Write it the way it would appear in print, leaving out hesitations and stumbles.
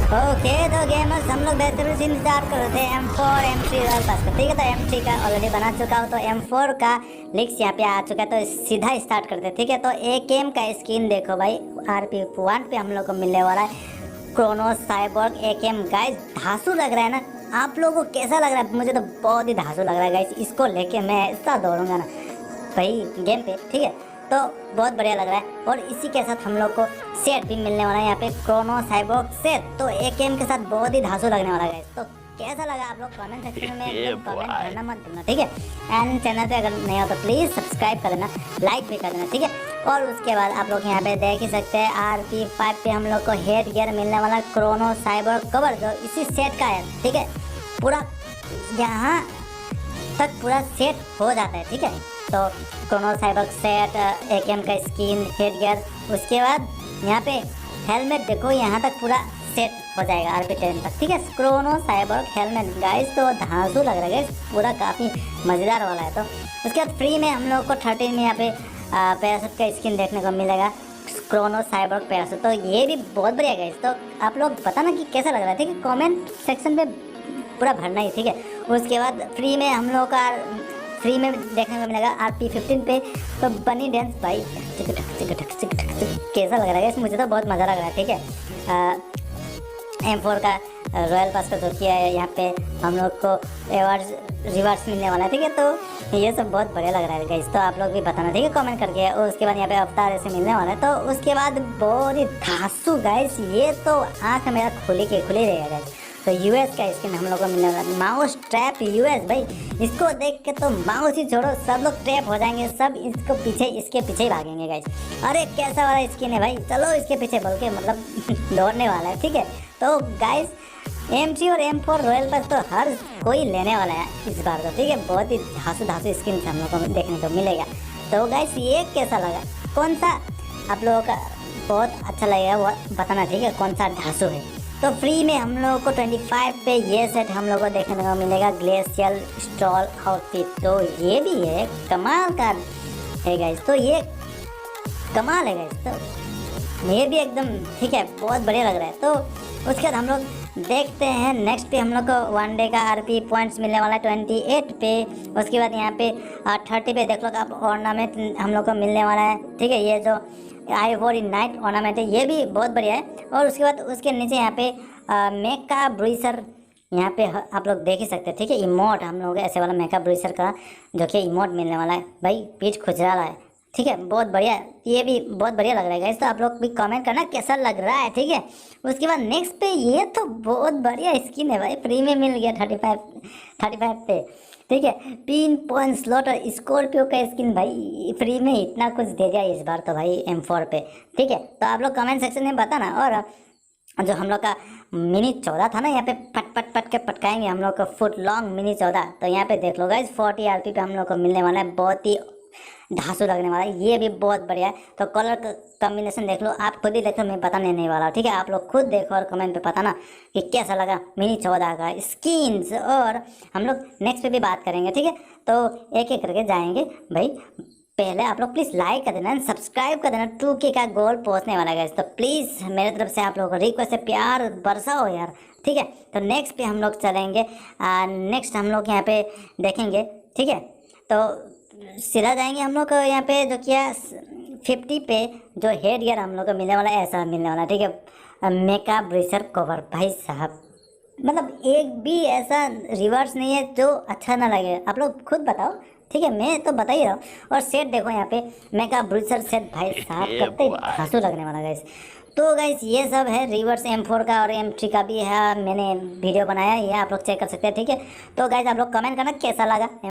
Okay तो gamers हम लोग बेहतर से इंतजार कर रहे थे M4 M3 रॉयल पास का। ठीक है, तो M3 का ऑलरेडी बना चुका हूँ, तो M4 का लिंक्स यहाँ पे आ चुका है, तो सीधा स्टार्ट करते हैं। ठीक है, तो AKM का स्किन देखो भाई, RP1 पे हम लोग को मिलने वाला है क्रोनोस साइबोर्ग AKM। गाइस धांसू लग रहा है ना, आप लोगों को कैसा लग रहा है? मुझे तो बहुत ही धांसू लग रहा है गाइस। इसको लेके मैं ऐसा दौड़ूंगा ना भाई गेम पे। ठीक है, तो बहुत बढ़िया लग रहा है। और इसी के साथ हम लोग को सेट भी मिलने वाला है यहाँ पे, क्रोनो साइबोर्ग सेट। तो AKM के साथ बहुत ही धांसू लगने वाला है। तो कैसा लगा आप लोग कमेंट सेक्शन में कमेंट करना मत भूलना। ठीक है, एंड चैनल पे अगर नहीं हो तो प्लीज़ सब्सक्राइब कर देना, लाइक भी कर देना। ठीक है, और उसके बाद आप लोग यहाँ पे देख ही सकते हैं RP5 पे हम लोग को हेड गियर मिलने वाला क्रोनो साइबोर्ग कवर, जो इसी सेट का है। ठीक है, पूरा यहाँ तक पूरा सेट हो जाता है। ठीक है, तो क्रोनो साइबोर्ग सेट, AKM का स्किन, हेड गियर, उसके बाद यहाँ पे हेलमेट देखो, यहाँ तक पूरा सेट हो जाएगा RP10 तक। ठीक है, क्रोनो साइबोर्ग हेलमेट गाइस, तो धांसू लग रहा है गाइस, पूरा काफ़ी मज़ेदार वाला है। तो उसके बाद फ्री में हम लोग को 13 में यहाँ पे पैराशूट का स्किन देखने को मिलेगा, क्रोनो साइबोर्ग पैराशूट। तो ये भी बहुत बढ़िया गाइस। तो आप लोग बताना कि कैसा लग रहा है। ठीक है, कमेंट सेक्शन में पूरा भरना ही। ठीक है, उसके बाद फ्री में हम लोग का फ्री में देखने को मिलेगा RP15 पे तो बनी डांस भाई, कैसा लग रहा है? मुझे तो बहुत मज़ा लग रहा है। ठीक है, M4 का रॉयल पास का जो किया है, यहाँ पे हम लोग को रिवार्ड्स मिलने वाला है। ठीक है, तो ये सब बहुत बढ़िया लग रहा है गाइस। तो आप लोग भी बताना, ठीक है, कमेंट करके। और उसके बाद यहाँ पे अवतार ऐसे मिलने वाला है। तो उसके बाद बहुत ही धांसू गाइस, ये तो आँख मेरा खुली रहेगा गाइस। तो US का स्किन हम लोग को मिलने वाला है, माउस ट्रैप US भाई। इसको देख के तो माउस ही छोड़ो, सब लोग ट्रैप हो जाएंगे, सब इसके पीछे ही भागेंगे गाइस। अरे कैसा वाला स्किन है भाई, चलो इसके पीछे बोल के मतलब दौड़ने वाला है। ठीक है, तो गाइस M3 और M4 रॉयल पास तो हर कोई लेने वाला है इस बार तो। ठीक है, बहुत ही धांसू स्किन हम लोग को देखने को मिलेगा। तो गाइस ये कैसा लगा, कौन सा आप लोगों का बहुत अच्छा लगेगा वो बताना। ठीक है, कौन सा धांसू है। तो फ्री में हम लोगों को 25 पे ये सेट हम लोगों को देखने को मिलेगा, ग्लेशियल स्टॉल आउटफिट। तो ये भी है कमाल का है गाइस, तो ये कमाल है गाइस। तो ये भी एकदम ठीक है, बहुत बढ़िया लग रहा है। तो उसके बाद हम लोग देखते हैं नेक्स्ट पे हम लोग को 1 डे का RP पॉइंट्स मिलने वाला है 28 पे। उसके बाद यहाँ पे 30 पे देख लो आप ऑर्नामेंट हम लोग को मिलने वाला है। ठीक है, ये जो आइवरी नाइट ऑर्नामेंट है, ये भी बहुत बढ़िया है। और उसके बाद उसके नीचे यहाँ पे मेका ब्रूइसर यहाँ पे आप लोग देख ही सकते हैं। ठीक है, इमोट हम लोग ऐसे वाला मेका ब्रूइसर का जो कि इमोट मिलने वाला है भाई, पीठ खुजरा रहा है। ठीक है, बहुत बढ़िया, ये भी बहुत बढ़िया लग रहा है गाइस। तो आप लोग भी कमेंट करना कैसा लग रहा है। ठीक है, उसके बाद नेक्स्ट पे ये तो बहुत बढ़िया स्किन है भाई, फ्री में मिल गया 35 पे। ठीक है, पिन पॉइंट स्लॉट और स्कॉर्पियो का स्किन भाई फ्री में इतना कुछ दे दिया इस बार तो भाई M4 पे। ठीक है, तो आप लोग कमेंट सेक्शन में बताना। और जो हम लोग का मिनी 14 था ना, यहाँ पे पट के पटकाएंगे हम लोग का फुट लॉन्ग मिनी 14। तो यहाँ पे देख लो गाइस 40 RP पे हम लोग को मिलने वाला है, बहुत ही धांसू लगने वाला है, ये भी बहुत बढ़िया है। तो कलर कॉम्बिनेशन देख लो, आप खुद ही देखो, मैं बताने नहीं वाला। ठीक है, आप लोग खुद देखो और कमेंट पे बताना कि कैसा लगा मिनी 14 का स्किन्स। और हम लोग नेक्स्ट पे भी बात करेंगे। ठीक है, तो एक एक करके जाएंगे भाई। पहले आप लोग प्लीज़ लाइक कर देना, सब्सक्राइब कर देना, 2K का गोल पहुंचने वाला है। तो प्लीज़ मेरे तरफ से आप लोगों को रिक्वेस्ट है, प्यार बरसाओ यार। ठीक है, तो नेक्स्ट पे हम लोग चलेंगे, नेक्स्ट हम लोग यहाँ पे देखेंगे। ठीक है, तो सीधा जाएंगे हम लोग यहाँ पे जो किया 50 पे जो हेड गियर हम लोग को मिलने वाला है, ऐसा मिलने वाला। ठीक है, मेका ब्रेसर कवर भाई साहब, मतलब एक भी ऐसा रिवर्स नहीं है जो अच्छा ना लगे, आप लोग खुद बताओ। ठीक है, मैं तो बता ही रहा हूँ। और सेट देखो यहाँ पे मेका ब्रूसर सेट भाई साहब, करते ही धांसू लगने वाला गाइस। तो गाइस ये सब है रिवर्स M4 का और M3 का भी है, मैंने वीडियो बनाया, ये आप लोग चेक कर सकते हैं। ठीक है, तो गाइस आप लोग कमेंट करना कैसा लगा।